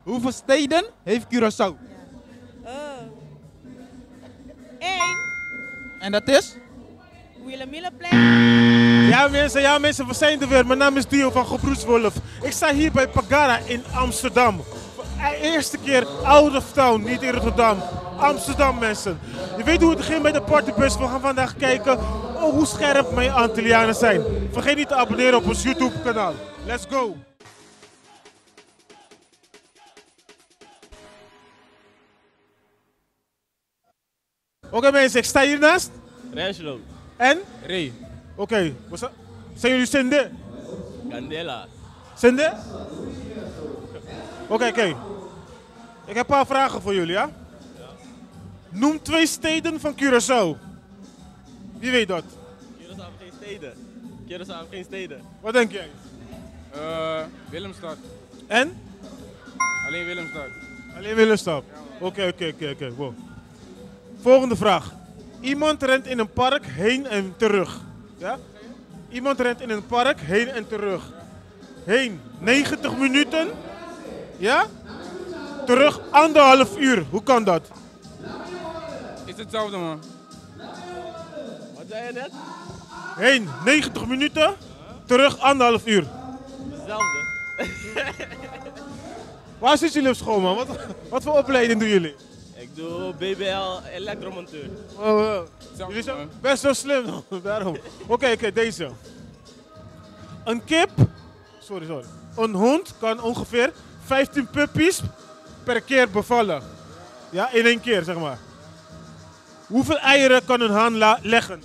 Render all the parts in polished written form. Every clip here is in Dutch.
Hoeveel steden heeft Curaçao? Eén. En dat is? Wilhelminaplein. Ja mensen, we zijn er weer. Mijn naam is Dio van Gebroedswolf. Ik sta hier bij Pagara in Amsterdam. Eerste keer out of town, niet in Rotterdam. Amsterdam mensen. Je weet hoe het ging bij de partybus. We gaan vandaag kijken hoe scherp mijn Antillianen zijn. Vergeet niet te abonneren op ons YouTube kanaal. Let's go! Oké mensen, ik sta hiernaast. Renslo. En? Ray. Oké, zijn jullie Sinde? Candela. Sinde? Oké. Ik heb een paar vragen voor jullie, ja? Noem 2 steden van Curaçao. Wie weet dat? Curaçao heeft geen steden. Curaçao heeft geen steden. Wat denk jij? Willemstad. En? Alleen Willemstad. Alleen Willemstad. Oké. Wow. Volgende vraag. Iemand rent in een park heen en terug. Ja? Iemand rent in een park heen en terug. Heen 90 minuten. Ja? Terug 1,5 uur. Hoe kan dat? Is hetzelfde, man. Wat zei je net? Heen 90 minuten. Terug 1,5 uur. Hetzelfde. Waar zitten jullie op school, man? Wat voor opleiding doen jullie? Ik doe BBL elektromonteur. Oh. Jullie zijn best wel slim. Daarom. Oké, deze. Een kip. Sorry. Een hond kan ongeveer 15 puppies per keer bevallen. Ja, in 1 keer, zeg maar. Hoeveel eieren kan een haan leggen?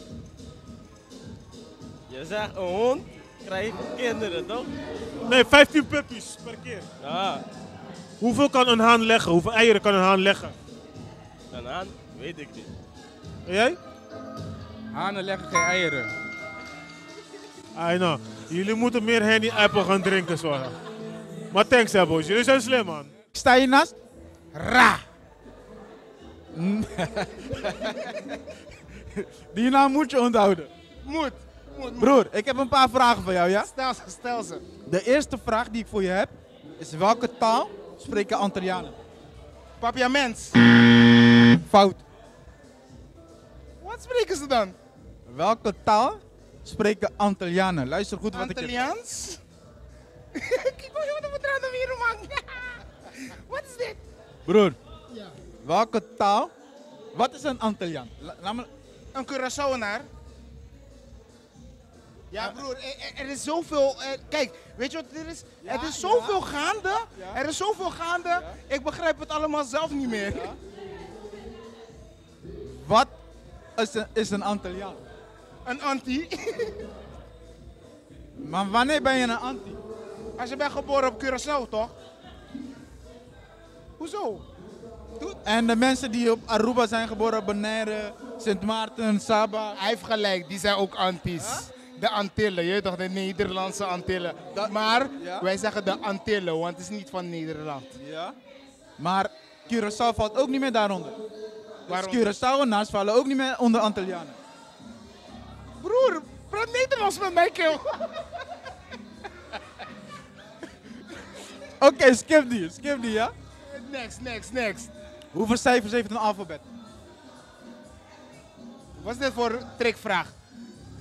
Je zegt een hond krijgt kinderen, toch? Nee, 15 puppies per keer. Ja. Hoeveel kan een haan leggen? Hoeveel eieren kan een haan leggen? Een haan? Weet ik niet. En jij? Hanen leggen geen eieren. I know. Jullie moeten meer Henny Apple gaan drinken, zo. Maar thanks, hè, boys. Jullie zijn slim, man. Ik sta hiernaast. Ra! Die naam moet je onthouden. Moet. Broer, ik heb een paar vragen voor jou, ja? Stel ze. De eerste vraag die ik voor je heb, is welke taal spreken Antillianen? Papiaments. Fout. Wat spreken ze dan? Welke taal spreken Antillianen? Luister goed wat ik je... Antilliaans? Kijk hoe je wat er aan de man. Wat is dit? Broer, welke taal? Wat is een Antilliaan? Laat me... Een Curaçaoenaar. Ja, broer, er is zoveel. Kijk, weet je wat dit is? Er is zoveel gaande. Er is zoveel gaande. Ik begrijp het allemaal zelf niet meer. Wat is een Antilliaan? Een anti. Maar wanneer ben je een anti? Als je bent geboren op Curaçao, toch? Hoezo? En de mensen die op Aruba zijn geboren, Bonaire, Sint Maarten, Saba. Hij heeft gelijk, die zijn ook antis. De Antillen, je weet toch, de Nederlandse Antillen. Maar wij zeggen de Antillen, want het is niet van Nederland. Ja. Maar Curaçao valt ook niet meer daaronder. Waarom? Dus Curaçaoënaars vallen ook niet meer onder Antillianen. Broer, praat Nederlands met mij, kill. Oké, skip die, ja? Next. Hoeveel cijfers heeft een alfabet? Wat is dit voor trickvraag?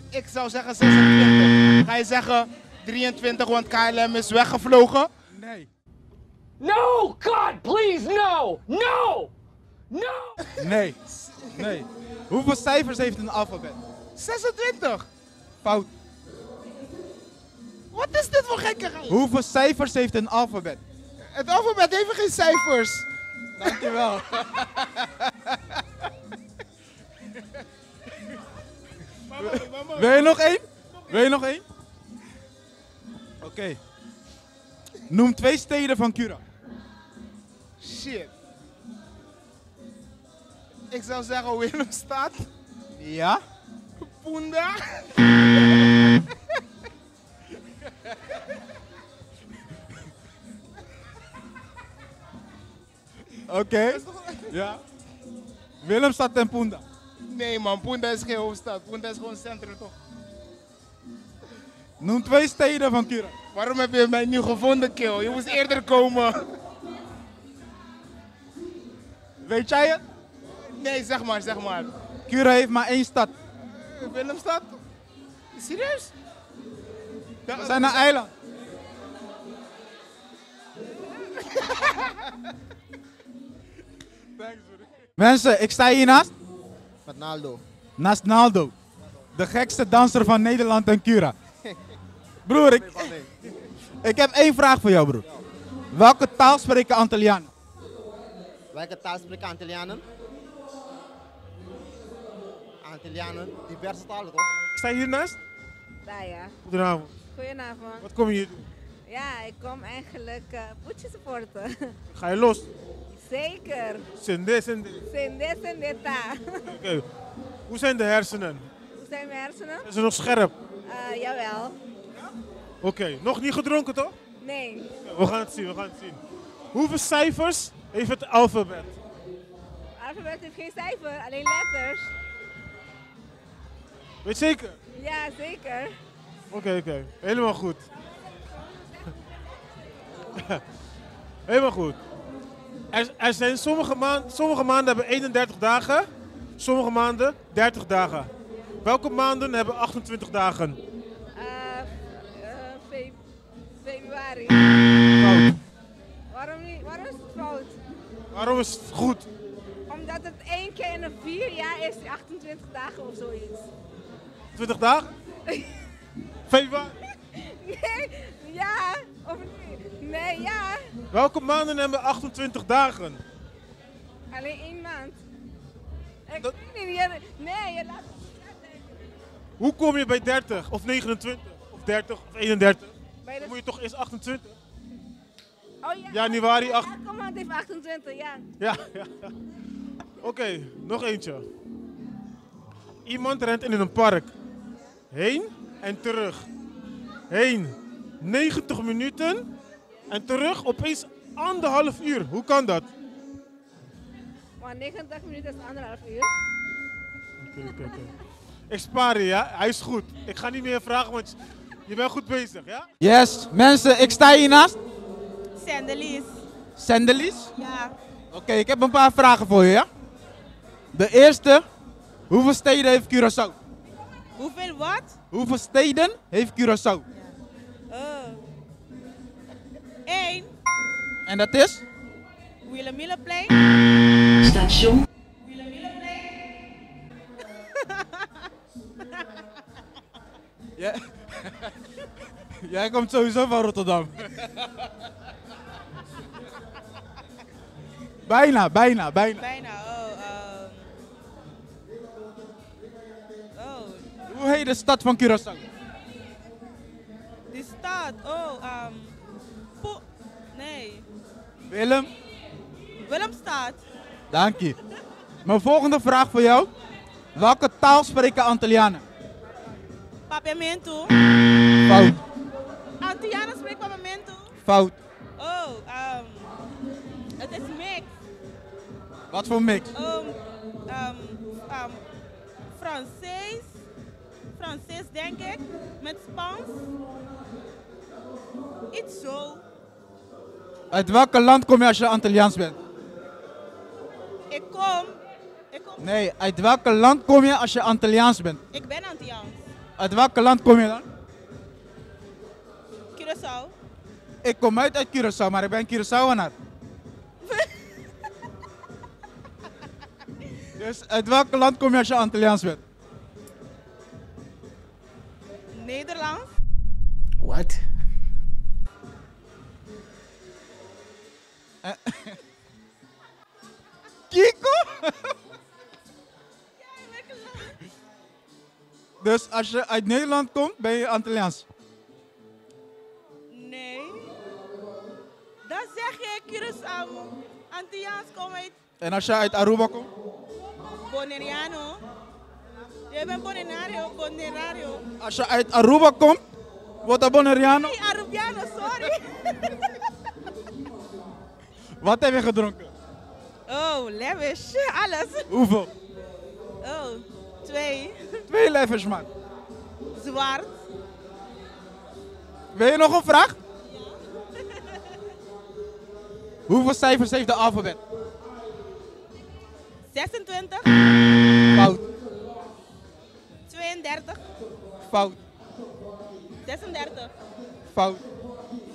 Ik zou zeggen 26. Ga je zeggen 23, want KLM is weggevlogen? Nee. No! God, please, no! No! No! Nee. Hoeveel cijfers heeft een alfabet? 26. Fout. Wat is dit voor gekkigheid? Hoeveel cijfers heeft een alfabet? Het alfabet heeft geen cijfers. Dankjewel. Wil je nog één? Oké. Noem 2 steden van Cura. Shit. Ik zou zeggen Willemstad. Ja? Punda. Oké. Ja. Willemstad en Punda. Nee man, Punda is geen hoofdstad. Punda is gewoon centrum toch? Noem 2 steden van Cura. Waarom heb je mij nu gevonden, kill? Je moest eerder komen. Weet jij het? Nee, zeg maar, zeg maar. Cura heeft maar 1 stad. Willemstad? Serieus? We zijn een eiland. Mensen, ik sta hier naast. Met Naldo. Naast Naldo. De gekste danser van Nederland en Cura. Broer, ik heb 1 vraag voor jou, broer. Welke taal spreken Antillianen? Welke taal spreken Antillianen? Antillianen, diverse talen toch? Ik sta hier naast. Daar ja. Goedenavond. Goedenavond. Wat kom je hier doen? Ja, ik kom eigenlijk Poetje supporten. Ga je los? Zeker. Sinde, sinde. Sindeta. Oké. Hoe zijn de hersenen? Hoe zijn mijn hersenen? Zijn ze nog scherp? Jawel. Oké. Nog niet gedronken toch? Nee. We gaan het zien, we gaan het zien. Hoeveel cijfers heeft het alfabet? Het alfabet heeft geen cijfer, alleen letters. Weet je zeker? Ja, zeker. Oké. Helemaal goed. Helemaal goed. Er zijn sommige maanden hebben 31 dagen, sommige maanden 30 dagen. Welke maanden hebben 28 dagen? Februari. Fout. Waarom niet? Waarom is het fout? Waarom is het goed? Omdat het 1 keer in de 4 jaar is, 28 dagen of zoiets. 20 dagen? Februari. Nee, ja. Of niet? Nee, ja. Welke maanden hebben 28 dagen? Alleen 1 maand. Ik Dat- weet niet. Nee, je laat het denken. Hoe kom je bij 30 of 29 of 30 of 31? Bij de... Dan moet je toch eerst 28? Oh ja. Januari 8. Elke maand heeft 28, ja. Ja. Oké, nog eentje. Iemand rent in een park. Heen en terug. Heen 90 minuten en terug opeens 1,5 uur. Hoe kan dat? Maar 90 minuten is 1,5 uur. Oké. Ik spaar je, ja? Hij is goed. Ik ga niet meer vragen, want je bent goed bezig, ja? Yes, mensen, ik sta hier naast. Sandelies. Sandelies. Ja. Oké, ik heb een paar vragen voor je, ja? De eerste, hoeveel steden heeft Curaçao? Hoeveel wat? Hoeveel steden heeft Curaçao? 1. En dat is? Wilhelminaplein. Station. Jij komt sowieso van Rotterdam. bijna. Bijna, Hoe heet de stad van Curaçao? Die stad, nee. Willemstad. Dank je. Mijn volgende vraag voor jou. Welke taal spreken Antillianen? Papiamento. Fout. Antillianen spreken papiamento. Fout. Het is mix. Wat voor mix? Fransees denk ik, met Spaans. Iets zo. Uit welk land kom je als je Antilliaans bent? Ik kom. Nee, uit welk land kom je als je Antilliaans bent? Ik ben Antilliaans. Uit welk land kom je dan? Curaçao. Ik kom uit Curaçao, maar ik ben Curaçaoenaar. Dus uit welk land kom je als je Antilliaans bent? Nederland. What? Kiko? Dus als je uit Nederland komt, ben je Antilliaans? Nee. Dat zeg je, Curaçao. Antilliaans kom uit En als je uit Aruba komt? Bonaireano. Je bent Bonaireano. Als je uit Aruba komt, wordt dat Bonaireano? Nee, Arubiano, sorry. Wat heb je gedronken? Oh, lavish. Alles. Hoeveel? 2. 2 levers, man. Zwart. Wil je nog een vraag? Hoeveel cijfers heeft de alfabet? 26. Fout. 32. Fout. 36. Fout.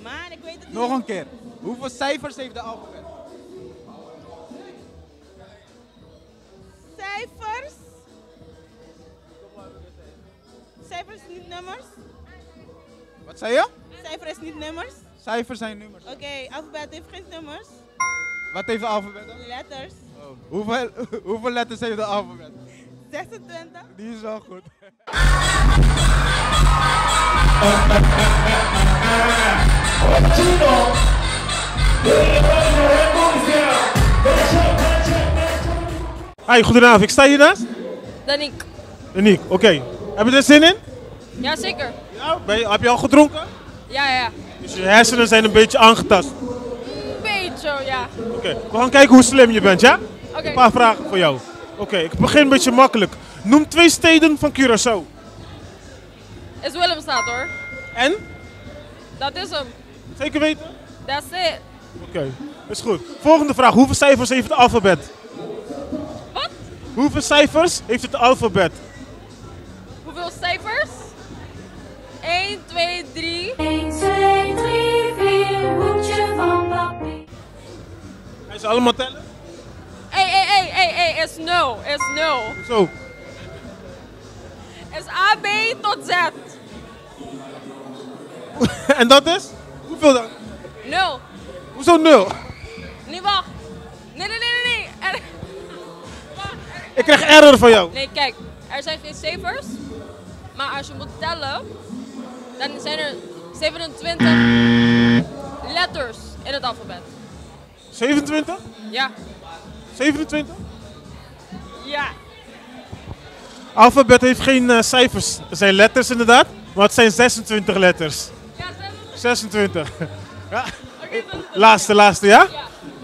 Man, ik weet het niet. Nog een keer. Hoeveel cijfers heeft de alfabet? Cijfers. Cijfers is niet nummers. Wat zei je? Cijfer is niet nummers. Cijfers zijn nummers. Oké, alfabet heeft geen nummers. Wat heeft de alfabet dan? Letters. Hoeveel letters heeft de alfabet? 26. Die is wel goed. Hi, goedenavond. Ik sta hier naast. Danique. Danique, oké. Heb je er zin in? Ja, zeker. Ja. Heb je al gedronken? Ja. Dus je hersenen zijn een beetje aangetast. Beetje, ja. Oké, we gaan kijken hoe slim je bent, ja? Oké. Een paar vragen voor jou. Oké, ik begin een beetje makkelijk. Noem 2 steden van Curaçao. Is Willemstad hoor. En? Dat is hem. Zeker weten? That's it. Oké, is goed. Volgende vraag. Hoeveel cijfers heeft het alfabet? Wat? Hoeveel cijfers heeft het alfabet? Hoeveel cijfers? 1, 2, 3. 1, 2, 3, 4, hoedje van papi. Ga ze allemaal tellen? Hey, is 0. Is 0. Zo. Is A, B tot Z. En dat is? Hoeveel dan? 0. Hoezo 0? Nee, wacht. Nee. Ik krijg error van jou. Nee, kijk. Er zijn geen cijfers. Maar als je moet tellen, dan zijn er 27 letters in het alfabet. 27? Ja. 27? Ja. Alfabet heeft geen cijfers. Er zijn letters inderdaad, maar het zijn 26 letters. Ja, 26. Ja. Laatste, ja?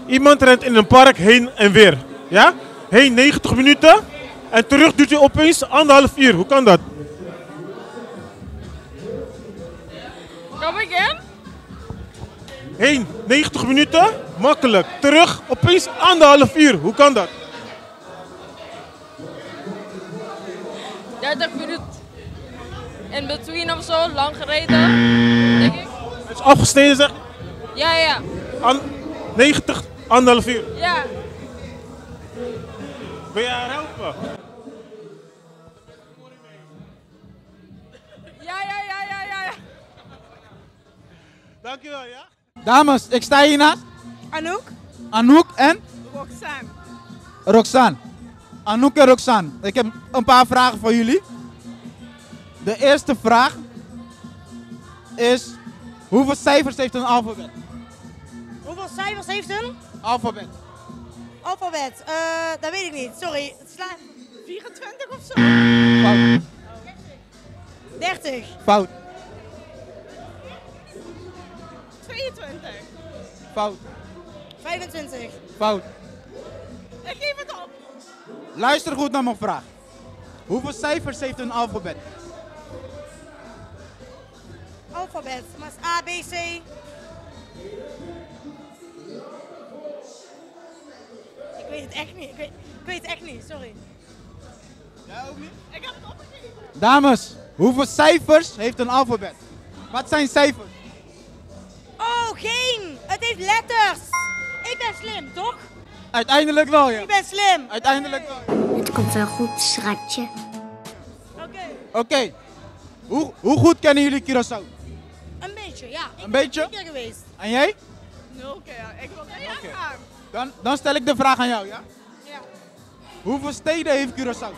Iemand rent in een park heen en weer. Ja? Heen 90 minuten en terug duurt hij opeens 1,5 uur. Hoe kan dat? Kom again? Heen 90 minuten, makkelijk. Terug opeens 1,5 uur. Hoe kan dat? 30 minuten. In between of zo, lang gereden. Denk ik. Het is afgesneden zeg? Ja. 90, 1,5 uur. Ja. Wil jij haar helpen? Ja. Dankjewel, ja? Dames, ik sta hier naast. Anouk. Anouk en? Roxanne. Roxanne. Anouk en Roxanne. Ik heb een paar vragen voor jullie. De eerste vraag is: hoeveel cijfers heeft een alfabet? Hoeveel cijfers heeft een? Alfabet. Alfabet. Dat weet ik niet. Sorry. 24 of zo? Fout. 30. Fout. 22. Fout. 25. Fout. Ik geef het op. Luister goed naar mijn vraag. Hoeveel cijfers heeft een alfabet? Alfabet. Maar is A, B, C. Ik weet het echt niet. Ik weet het echt niet. Sorry. Jij ook niet? Ik heb het opgegeven. Dames, hoeveel cijfers heeft een alfabet? Wat zijn cijfers? Oh, geen. Het heeft letters. Ik ben slim, toch? Uiteindelijk wel, ja. Ik ben slim. Uiteindelijk wel. Het komt wel goed, schatje. Oké. Hoe goed kennen jullie Curaçao? Een beetje, ja. Ik Een ben beetje? 3 keer geweest. En jij? 0 keer. Ik wil er gaan. Dan stel ik de vraag aan jou, ja? Ja. Hoeveel steden heeft Curaçao?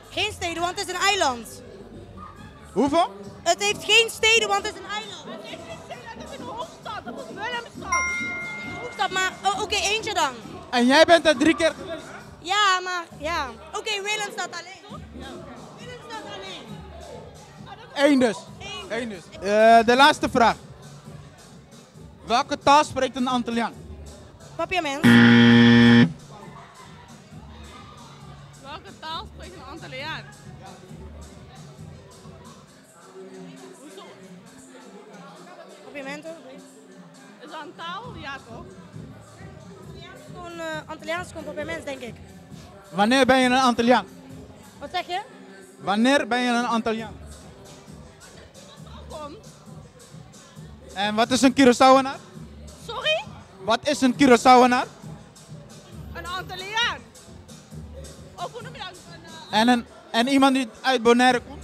Geen steden, want het is een eiland. Hoeveel? Het heeft geen steden, want het is een eiland. Het heeft geen steden, dat is een hoofdstad. Dat is Willemstad. Hoofdstad, maar oké, eentje dan. En jij bent er 3 keer geweest? Ja, maar ja. Oké, Willemstad alleen. Willemstad alleen. 1 dus. Eén dus. De laatste vraag. Welke taal spreekt een Antilliaan? Papiament. Welke taal spreekt een Antilliaan? Hoezo? Papiamento. Is dat een taal? Ja toch? Ja, gewoon Antilliaans komt op een mens, denk ik. Wanneer ben je een Antilliaan? Wat zeg je? Wanneer ben je een Antilliaan? En wat is een Curaçaoenaar? Sorry? Wat is een Curaçaoenaar? Een Antilliaan. Of hoe noem je dat? En iemand die uit Bonaire komt?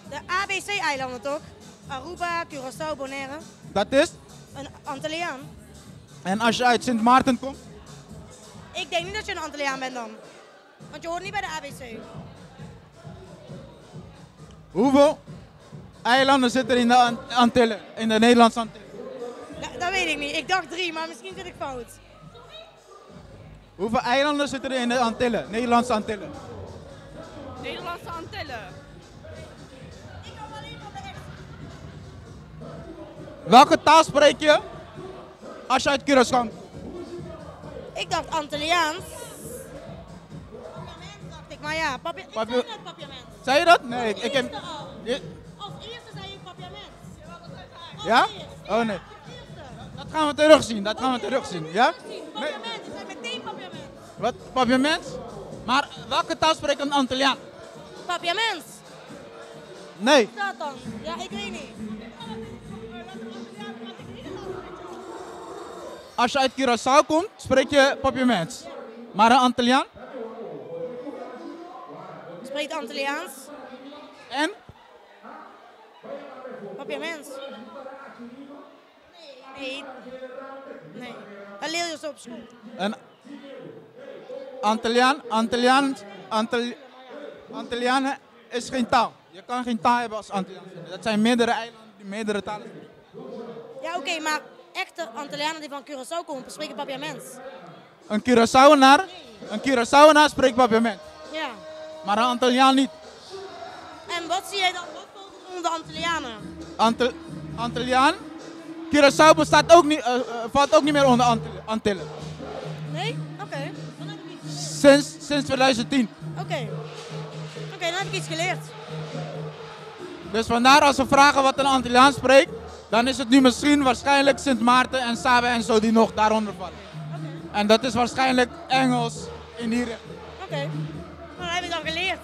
De ABC-eilanden toch? Aruba, Curaçao, Bonaire. Dat is? Een Antilliaan. En als je uit Sint Maarten komt? Ik denk niet dat je een Antilliaan bent dan. Want je hoort niet bij de ABC. Hoeveel eilanden zitten er in de Antillen? In de Nederlandse Antillen? Dat weet ik niet. Ik dacht 3, maar misschien zit ik fout. Hoeveel eilanden zitten er in de Antillen? Nederlandse Antillen? Nederlandse Antillen. Welke taal spreek je als je uit Curaçao komt? Ik dacht Antilliaans. Papiament dacht ik, maar ja, ik zei net papiament. Zei je dat? Nee, ik heb... Als eerste zei je papiament. Ja? Oh nee. Dat gaan we terugzien, dat gaan we terugzien. Ja? Papiament, ik zei meteen papiament. Wat? Papiament? Maar welke taal spreekt een Antilliaan? Papiament. Nee. Wat is dat dan? Ja, ik weet niet. Als je uit Curaçao komt, spreek je Papiament. Maar een Antilliaan? Spreekt Antilliaans. En? Papiament. Nee. Nee. Dat leer je zo op school. Een Antillianen is geen taal. Je kan geen taal hebben als Antilliaan. Dat zijn meerdere eilanden die meerdere talen spreken. Ja, oké, maar echte Antillianen die van Curaçao komen, spreken papiament. Een Curaçaoenaar spreekt Papiament. Ja. Maar een Antilliaan niet. En wat zie jij dan? Wat valt er onder de Antillianen? Antilliaan? Curaçao bestaat ook niet, valt ook niet meer onder Antillen. Nee? Oké. Sinds 2010. Oké, dan heb ik iets geleerd. Dus vandaar als we vragen wat een Antilliaan spreekt, dan is het nu misschien waarschijnlijk Sint Maarten en Saba en zo die nog daaronder vallen. En dat is waarschijnlijk Engels in die richting. Oké, nou, dat heb ik dan geleerd.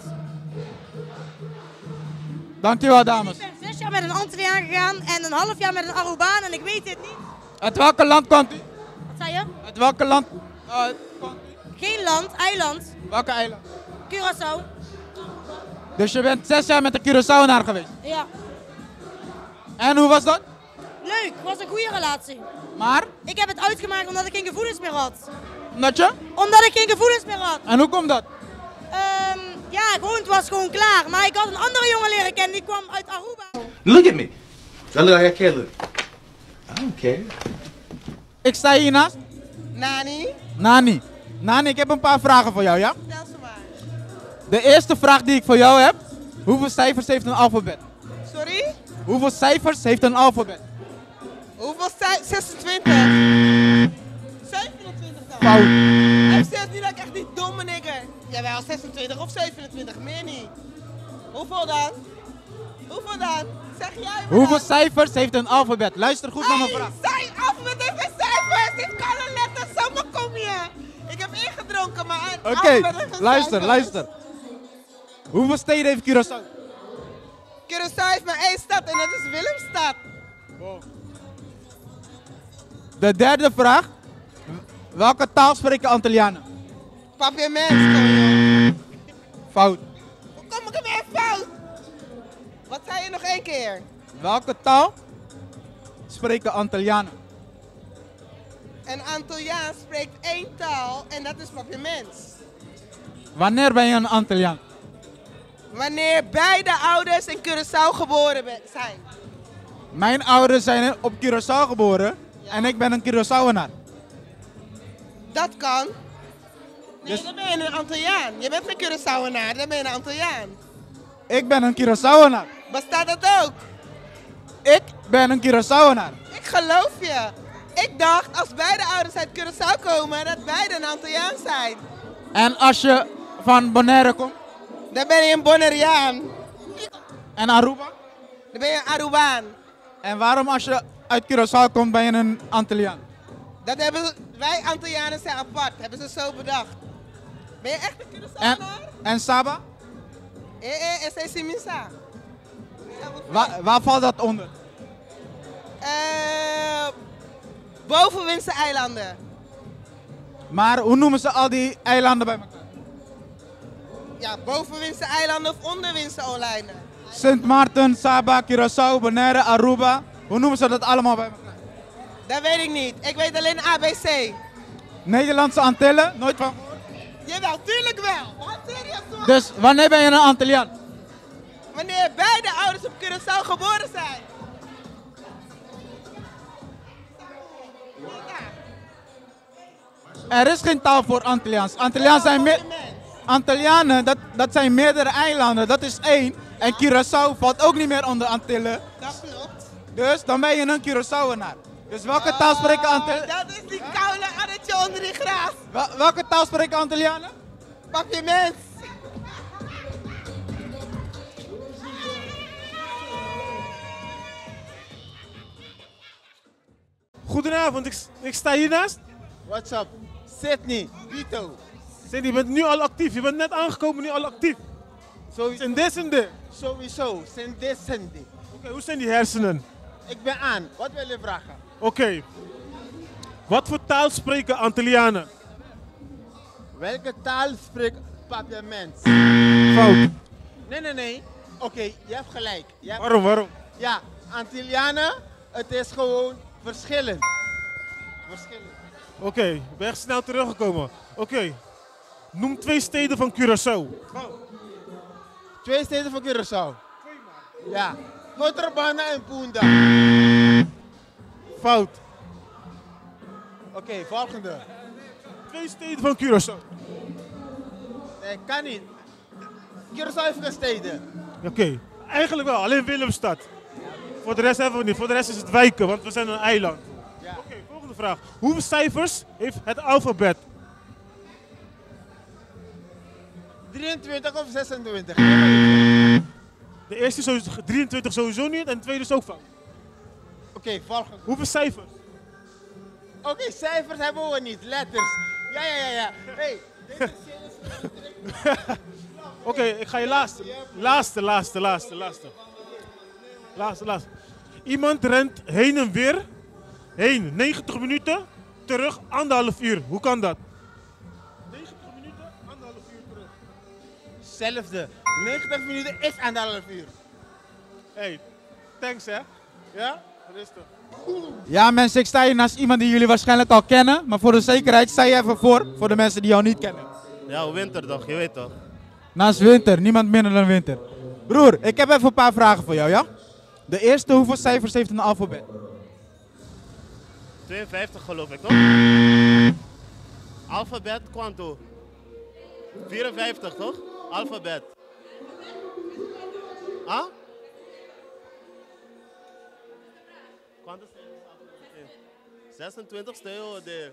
Dankjewel dames. Ik ben 6 jaar met een Antilliaan gegaan en een half jaar met een Arubaan en ik weet dit niet. Uit welke land komt u? Wat zei je? Uit welke land? Geen land, eiland. Welke eiland? Curaçao. Dus je bent 6 jaar met de Curaçaoenaar geweest? Ja. En hoe was dat? Leuk, was een goede relatie. Maar? Ik heb het uitgemaakt omdat ik geen gevoelens meer had. Omdat je? Omdat ik geen gevoelens meer had. En hoe komt dat? Ja, gewoon, het was gewoon klaar. Maar ik had een andere jongen leren kennen, die kwam uit Aruba. Look at me. I look like I can't look. I don't care. Ik sta hier naast. Nani, ik heb een paar vragen voor jou, ja? Stel ze maar. De eerste vraag die ik voor jou heb. Hoeveel cijfers heeft een alfabet? Sorry? Hoeveel cijfers heeft een alfabet? Hoeveel 26? 27 dan. Fout. Hij zegt niet dat ik echt die domme nigger. Jawel, 26 of 27, meer niet. Hoeveel dan? Zeg jij maar. Hoeveel cijfers heeft een alfabet? Luister goed naar mijn vraag. Zijn alfabet heeft geen cijfers. Dit kan een letter, zomaar kom je. Ik heb ingedronken, maar een Oké, alfabet heeft geen cijfers. luister. Hoeveel steden heeft Curaçao? Curaçao heeft maar 1 stad en dat is Willemstad. De derde vraag. Welke taal spreken Antillianen? Papiament, konjo. Fout. Hoe kom ik er weer fout? Wat zei je nog 1 keer? Welke taal spreken Antillianen? Een Antilliaan spreekt 1 taal en dat is papiament. Wanneer ben je een Antilliaan? Wanneer beide ouders in Curaçao geboren zijn. Mijn ouders zijn op Curaçao geboren en ik ben een Curaçaoenaar. Dat kan. Nee, Dus- dan ben je een Antilliaan. Je bent geen Curaçaoenaar, dan ben je een Antilliaan. Ik ben een Curaçaoenaar. Bestaat dat ook? Ik ben een Curaçaoenaar. Ik geloof je. Ik dacht, als beide ouders uit Curaçao komen, dat beide een Antilliaan zijn. En als je van Bonaire komt? Dan ben je een Bonaireaan. En Aruba? Dan ben je een Arubaan. En waarom als je uit Curaçao komt ben je een Antilliaan? Dat hebben wij Antillianen zijn apart, hebben ze zo bedacht. Ben je echt een Curaçaoenaar? En Saba? Ese Siminsa. Waar valt dat onder? Boven Winse eilanden. Maar hoe noemen ze al die eilanden bij elkaar? Ja, boven Winse eilanden of onder Winse eilanden. Sint Maarten, Saba, Curaçao, Bonaire, Aruba. Hoe noemen ze dat allemaal bij elkaar? Dat weet ik niet. Ik weet alleen ABC. Nederlandse Antillen? Nooit van gehoord? Jawel, tuurlijk wel. Wat serieus? Dus wanneer ben je een Antilliaan? Wanneer beide ouders op Curaçao geboren zijn. Er is geen taal voor Antilliaans. Antillianen, dat zijn meerdere eilanden. Dat is één. En Curaçao valt ook niet meer onder Antillen. Dat klopt. Dus dan ben je een Curaçaoenaar. Dus welke taal spreken Antillianen? Dat is die koude addertje onder die gras. Welke taal spreken Antillianen? Papiaments. Goedenavond, ik sta hiernaast. What's up? Sydney, Vito. Sydney, je bent nu al actief. Je bent net aangekomen, nu al actief. Sowieso. Sowieso, Sindi. Oké, hoe zijn die hersenen? Ik ben aan. Wat wil je vragen? Oké. Wat voor taal spreken Antillianen? Welke taal spreekt Papiaments? Fout. Nee. Oké, je hebt gelijk. Waarom? Ja, Antillianen, het is gewoon verschillend. Oké, ik ben echt snel teruggekomen. Oké. Noem 2 steden van Curaçao. 2 steden van Curaçao. Ja, Cotrebana en Punda. Fout. Oké, volgende. 2 steden van Curaçao. Nee, kan niet. Curaçao heeft geen steden. Oké, eigenlijk wel, alleen Willemstad. Voor de rest hebben we niet. Voor de rest is het wijken, want we zijn een eiland. Ja. Oké, volgende vraag. Hoeveel cijfers heeft het alfabet? 23 of 26? De eerste is sowieso, 23 sowieso niet en de tweede is ook fout. Oké, volgende. Hoeveel cijfers? Oké, cijfers hebben we niet, letters. Ja. Hey, deze Oké, ik ga je laatste. Iemand rent heen en weer. Heen 90 minuten, terug 1,5 uur. Hoe kan dat? 90 minuten, 1,5 uur terug. Hetzelfde. 90 minuten is 1,5 uur. Hey, thanks hè. Ja? Rustig. Ja mensen, ik sta hier naast iemand die jullie waarschijnlijk al kennen. Maar voor de zekerheid sta je even voor de mensen die jou niet kennen. Ja, Winter toch, je weet toch. Naast Winter, niemand minder dan Winter. Broer, ik heb even een paar vragen voor jou, ja? De eerste, hoeveel cijfers heeft een alfabet? 52 geloof ik toch? Alfabet, quanto? 54 toch? Alfabet. Ah? Quantos cijfers? 26 stel de.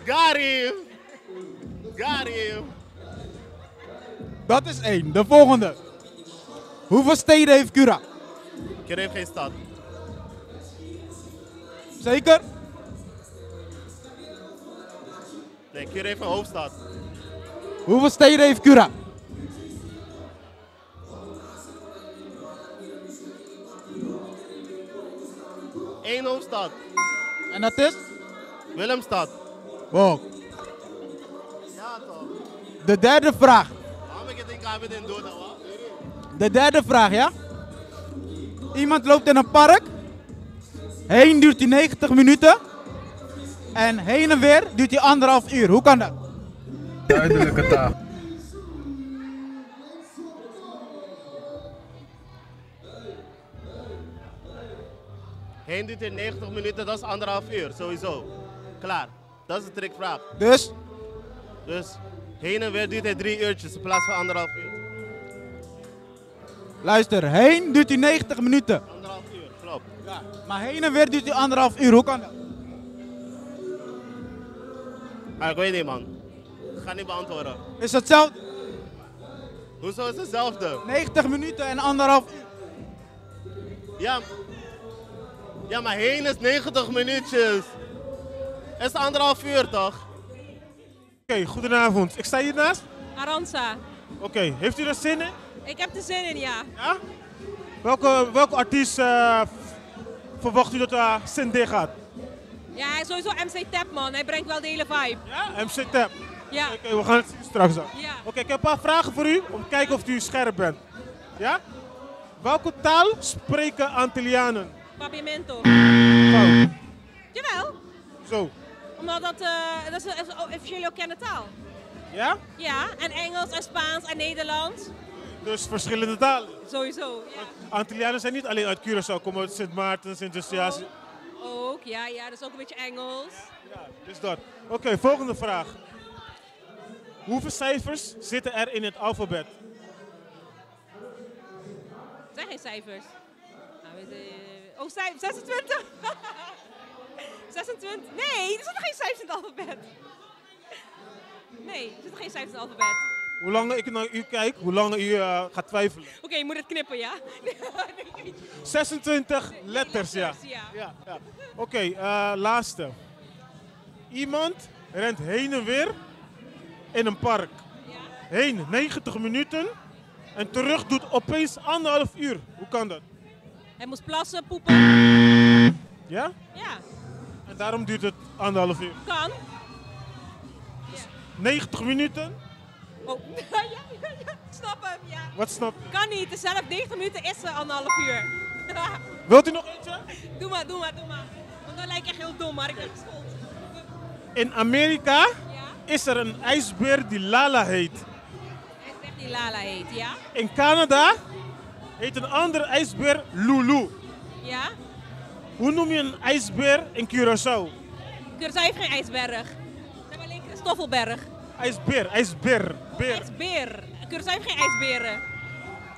Got him! Dat is 1. De volgende. Hoeveel steden heeft Cura? Cura heeft geen stad. Zeker? Nee, Cura heeft een hoofdstad. Hoeveel steden heeft Cura? Eén hoofdstad. En dat is? Willemstad. Wow. Ja toch. De derde vraag. De derde vraag, ja? Iemand loopt in een park. Heen duurt hij 90 minuten. En heen en weer duurt hij 1,5 uur. Hoe kan dat? Duidelijke taal. Heen duurt in 90 minuten, dat is 1,5 uur, sowieso. Klaar. Dat is de trickvraag. Dus? Dus heen en weer duurt hij 3 uurtjes in plaats van 1,5 uur. Luister, heen duurt hij 90 minuten. 1,5 uur, klopt. Ja, maar heen en weer duurt hij 1,5 uur. Hoe kan dat? Ah, ik weet niet man. Ik ga niet beantwoorden. Is dat hetzelfde? Hoezo is het hetzelfde? 90 minuten en 1,5 uur. Ja, maar heen is 90 minuutjes. Het is 1,5 uur toch? Oké, goedenavond. Ik sta hiernaast. Aranza. Oké, heeft u er zin in? Ik heb er zin in, ja. Ja? Welke artiest verwacht u dat Cindy gaat? Ja, sowieso MC Tap, man. Hij brengt wel de hele vibe. Ja? MC Tap? Ja. Oké, we gaan het zien straks dan. Ja. Oké, ik heb een paar vragen voor u om te kijken of u scherp bent. Ja? Welke taal spreken Antillianen? Papiamento. Fout. Jawel. Zo. Omdat dat is een officiële okende taal. Ja? Ja, en Engels en Spaans en Nederlands. Dus verschillende talen. Sowieso, ja. Antillianen zijn niet alleen uit Curaçao, komen uit Sint Maarten, Sint-Eustatius. Ook, ja, dus ook een beetje Engels. Ja, dus dat. Oké, volgende vraag. Hoeveel cijfers zitten er in het alfabet? Er zijn geen cijfers. Oh, 26? 26? Nee, er zitten geen cijfers in het alfabet. Nee, er zitten geen cijfers in het alfabet. Hoe langer ik naar u kijk, hoe langer u gaat twijfelen. Oké, je moet het knippen, ja? 26 letters, ja. Ja. Oké, laatste. Iemand rent heen en weer in een park. Heen 90 minuten en terug doet opeens 1,5 uur. Hoe kan dat? Hij moest plassen, poepen. Ja? Ja. En daarom duurt het 1,5 uur. Kan. Dus 90 minuten? Oh, ja, snap hem, ja. Wat snap je? Kan niet, dus zelf 90 minuten is 1,5 uur. Wilt u nog eentje? Doe maar. Want dan lijkt ik echt heel dom, maar ik ben geschoold. In Amerika is er een ijsbeer die Lala heet. Ijsbeer die Lala heet, ja? In Canada heet een andere ijsbeer Lulu. Ja? Hoe noem je een ijsbeer in Curaçao? Curaçao heeft geen ijsberg. Ze hebben alleen Christoffelberg. Ijsbeer. Ijsbeer. Curaçao heeft geen ijsberen.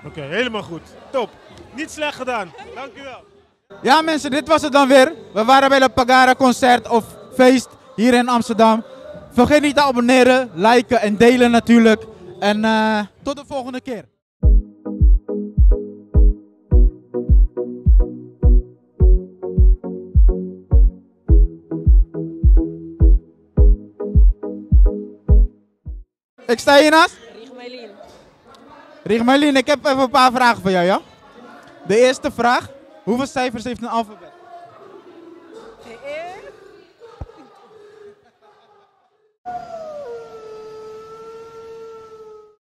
Oké, helemaal goed. Top. Niet slecht gedaan. Dank u wel. Ja mensen, dit was het dan weer. We waren bij het Pagara concert of feest hier in Amsterdam. Vergeet niet te abonneren, liken en delen natuurlijk. En tot de volgende keer. Ik sta hiernaast. Riegmelien, ik heb even een paar vragen voor jou, ja? De eerste vraag. Hoeveel cijfers heeft een alfabet?